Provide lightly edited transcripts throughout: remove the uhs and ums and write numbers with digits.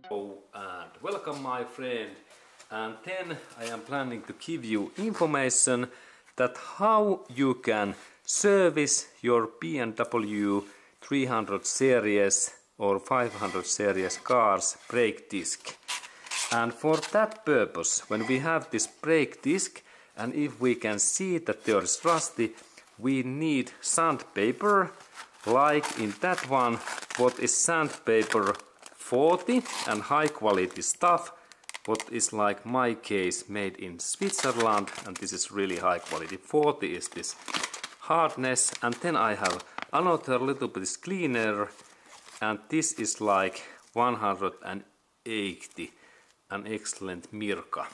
Hello and welcome my friend, and then I am planning to give you information that how you can service your BMW 300 series or 500 series cars brake disc. And for that purpose, when we have this brake disc and if we can see that there is rusty, we need sandpaper, like in that one, what is sandpaper 40 and high quality stuff, what is like my case made in Switzerland, and this is really high quality. 40 is this hardness, and then I have another little bit cleaner, and this is like 180, an excellent Mirka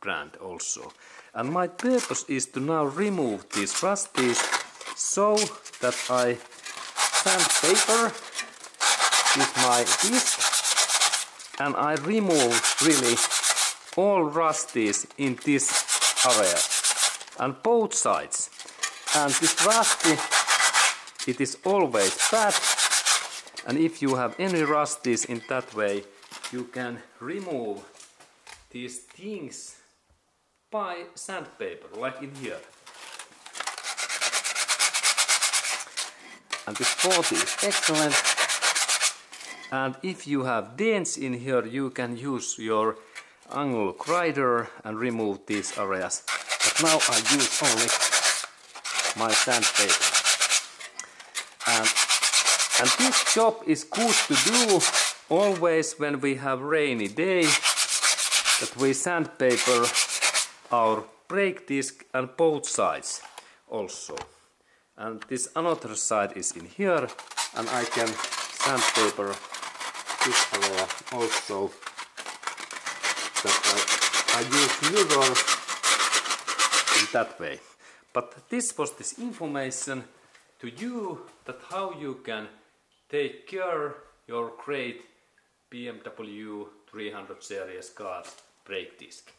brand also. And my purpose is to now remove these rusties so that I sandpaper with my disc and I remove really all rusties in this area and both sides. And this rusty, it is always bad, and if you have any rusties in that way, you can remove these things by sandpaper, like in here. And this 40 is excellent. And if you have dents in here, you can use your angle grinder and remove these areas. But now I use only my sandpaper. And this job is good to do always when we have rainy day, that we sandpaper our brake disc and both sides also. And this another side is in here, and I can sandpaper this area also, that I use mirror in that way. But this was this information to you, that how you can take care your great BMW 300 series cars brake disc.